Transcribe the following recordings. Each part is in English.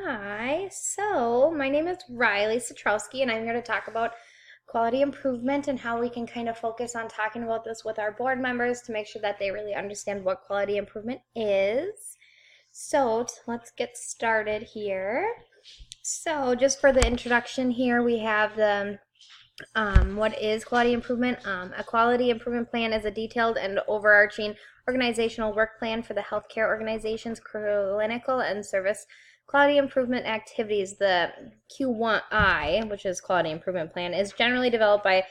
Hi, so my name is Riley Satrowski, and I'm here to talk about quality improvement and how we can kind of focus on talking about this with our board members to make sure that they really understand what quality improvement is. So let's get started here. So just for the introduction here, we have the what is quality improvement? A quality improvement plan is a detailed and overarching organizational work plan for the healthcare organization's clinical and service quality improvement activities. The Q1I, which is quality improvement plan, is generally developed by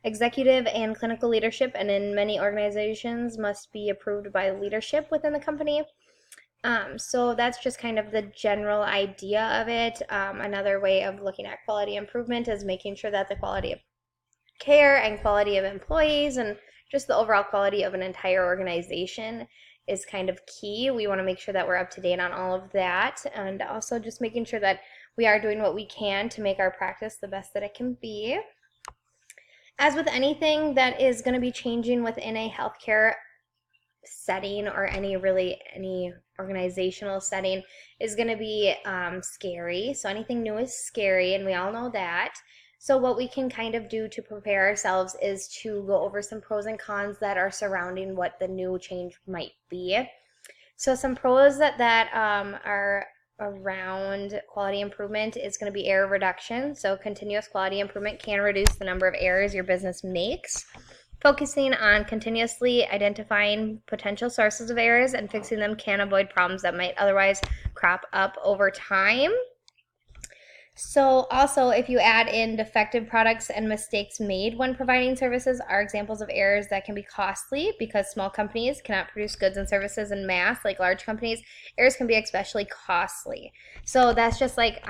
executive and clinical leadership, and in many organizations must be approved by leadership within the company. So that's just kind of the general idea of it. Another way of looking at quality improvement is making sure that the quality of care and quality of employees and just the overall quality of an entire organization is kind of key. We want to make sure that we're up to date on all of that, and also just making sure that we are doing what we can to make our practice the best that it can be. As with anything that is going to be changing within a healthcare setting or any organizational setting is going to be scary. So anything new is scary, and we all know that. So what we can kind of do to prepare ourselves is to go over some pros and cons that are surrounding what the new change might be. So some pros that are around quality improvement is going to be error reduction. So continuous quality improvement can reduce the number of errors your business makes. Focusing on continuously identifying potential sources of errors and fixing them can avoid problems that might otherwise crop up over time. So also, if you add in defective products and mistakes made when providing services are examples of errors that can be costly because small companies cannot produce goods and services in mass like large companies. Errors can be especially costly. So that's just like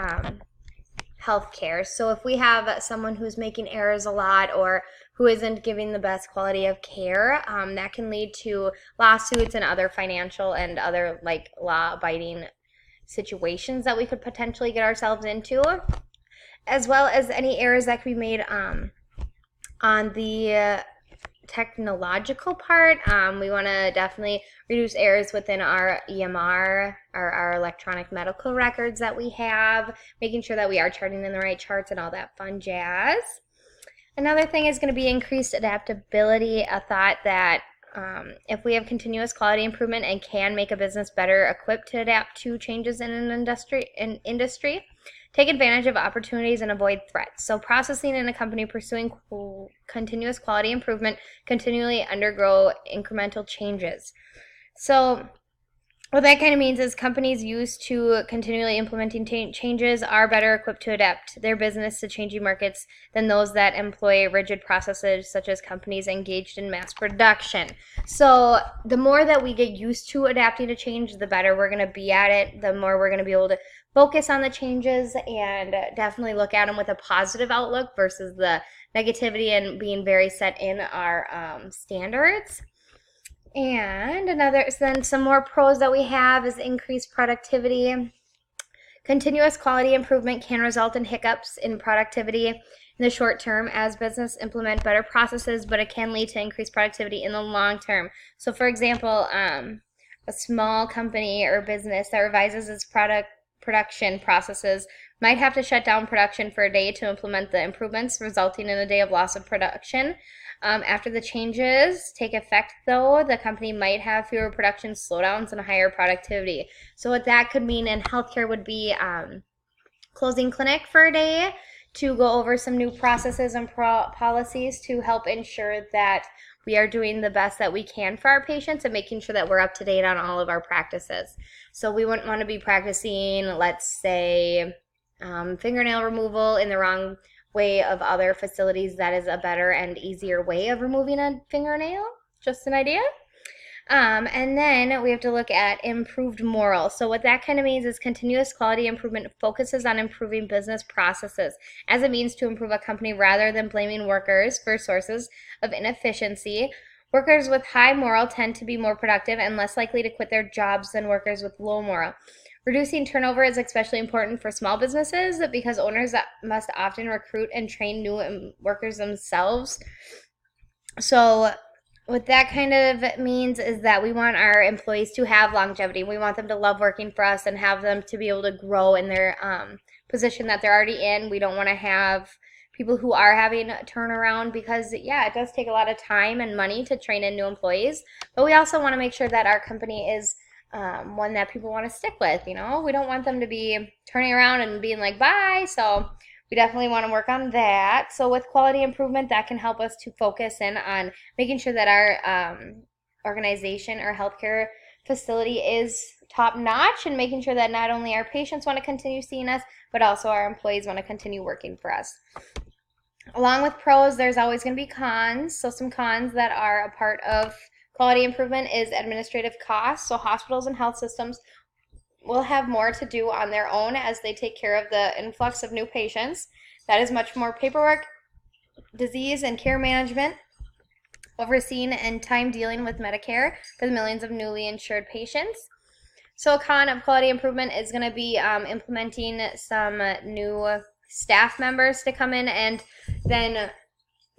healthcare. So if we have someone who's making errors a lot or who isn't giving the best quality of care, that can lead to lawsuits and other financial and other like law-abiding situations that we could potentially get ourselves into, as well as any errors that could be made on the technological part. We want to definitely reduce errors within our EMR, our electronic medical records that we have, making sure that we are charting in the right charts and all that fun jazz. Another thing is going to be increased adaptability, a thought that if we have continuous quality improvement and can make a business better equipped to adapt to changes in an industry, take advantage of opportunities and avoid threats. So processing in a company pursuing continuous quality improvement continually undergo incremental changes. So what that kind of means is companies used to continually implementing changes are better equipped to adapt their business to changing markets than those that employ rigid processes, such as companies engaged in mass production. So the more that we get used to adapting to change, the better we're going to be at it, the more we're going to be able to focus on the changes and definitely look at them with a positive outlook versus the negativity and being very set in our standards. And then some more pros that we have is increased productivity. Continuous quality improvement can result in hiccups in productivity in the short term as business implement better processes, but it can lead to increased productivity in the long term. So for example, a small company or business that revises its production processes might have to shut down production for a day to implement the improvements, resulting in a day of loss of production. After the changes take effect, though, the company might have fewer production slowdowns and higher productivity. So what that could mean in healthcare would be closing clinic for a day to go over some new processes and policies to help ensure that we are doing the best that we can for our patients and making sure that we're up to date on all of our practices. So we wouldn't want to be practicing, let's say, fingernail removal in the wrong way of other facilities. That is a better and easier way of removing a fingernail. Just an idea. And then we have to look at improved morale. So what that kind of means is continuous quality improvement focuses on improving business processes as a means to improve a company rather than blaming workers for sources of inefficiency. Workers with high morale tend to be more productive and less likely to quit their jobs than workers with low morale. Reducing turnover is especially important for small businesses because owners must often recruit and train new workers themselves. So what that kind of means is that we want our employees to have longevity. We want them to love working for us and have them to be able to grow in their position that they're already in. We don't want to have people who are having a turnaround because, yeah, it does take a lot of time and money to train in new employees. But we also want to make sure that our company is one that people want to stick with. You know, we don't want them to be turning around and being like, bye. So we definitely want to work on that. So with quality improvement, that can help us to focus in on making sure that our organization or healthcare facility is top notch and making sure that not only our patients want to continue seeing us, but also our employees want to continue working for us. Along with pros, there's always going to be cons. So some cons that are a part of quality improvement is administrative costs. So hospitals and health systems will have more to do on their own as they take care of the influx of new patients. That is much more paperwork, disease and care management, overseen and time dealing with Medicare for the millions of newly insured patients. So a con of quality improvement is going to be implementing some new staff members to come in and then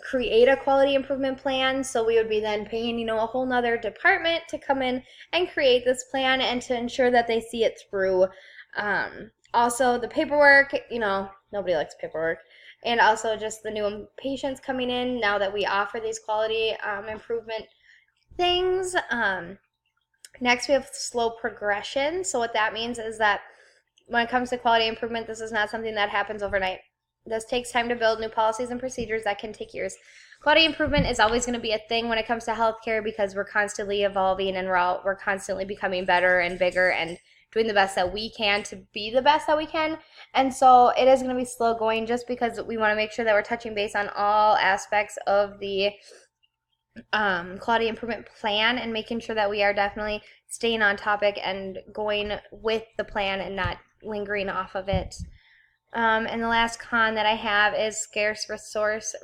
create a quality improvement plan. So we would be then paying, a whole nother department to come in and create this plan and to ensure that they see it through. Also the paperwork, nobody likes paperwork. And also just the new patients coming in now that we offer these quality improvement things. Next, we have slow progression. So what that means is that when it comes to quality improvement, this is not something that happens overnight. This takes time to build new policies and procedures that can take years. Quality improvement is always going to be a thing when it comes to healthcare because we're constantly evolving and we're constantly becoming better and bigger and doing the best that we can to be the best that we can. And so it is going to be slow going just because we want to make sure that we're touching base on all aspects of the quality improvement plan and making sure that we are definitely staying on topic and going with the plan and not lingering off of it. And the last con that I have is scarce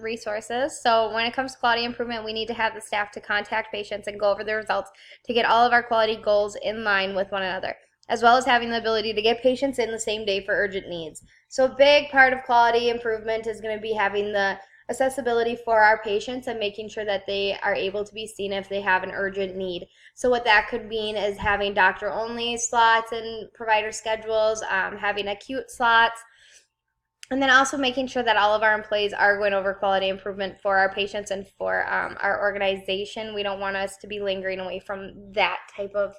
resources. So when it comes to quality improvement, we need to have the staff to contact patients and go over the results to get all of our quality goals in line with one another, as well as having the ability to get patients in the same day for urgent needs. So a big part of quality improvement is going to be having the accessibility for our patients and making sure that they are able to be seen if they have an urgent need. So what that could mean is having doctor-only slots and provider schedules, having acute slots, and then also making sure that all of our employees are going over quality improvement for our patients and for our organization. We don't want us to be lingering away from that type of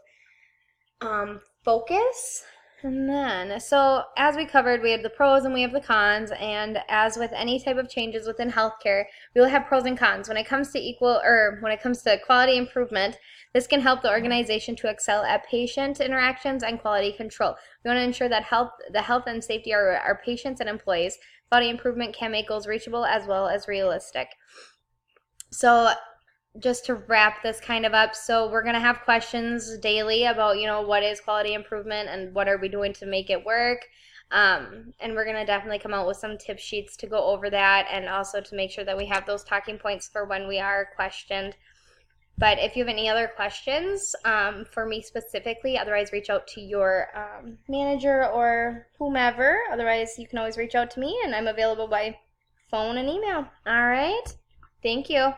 focus. And then, so as we covered, we have the pros and we have the cons, and as with any type of changes within healthcare, we will have pros and cons. When it comes to quality improvement, this can help the organization to excel at patient interactions and quality control. We want to ensure that the health and safety of our patients and employees. Quality improvement can make goals reachable as well as realistic. So just to wrap this kind of up, so we're going to have questions daily about, what is quality improvement and what are we doing to make it work. And we're going to definitely come out with some tip sheets to go over that and also to make sure that we have those talking points for when we are questioned. But if you have any other questions for me specifically, otherwise reach out to your manager or whomever. Otherwise, you can always reach out to me, and I'm available by phone and email. All right. Thank you.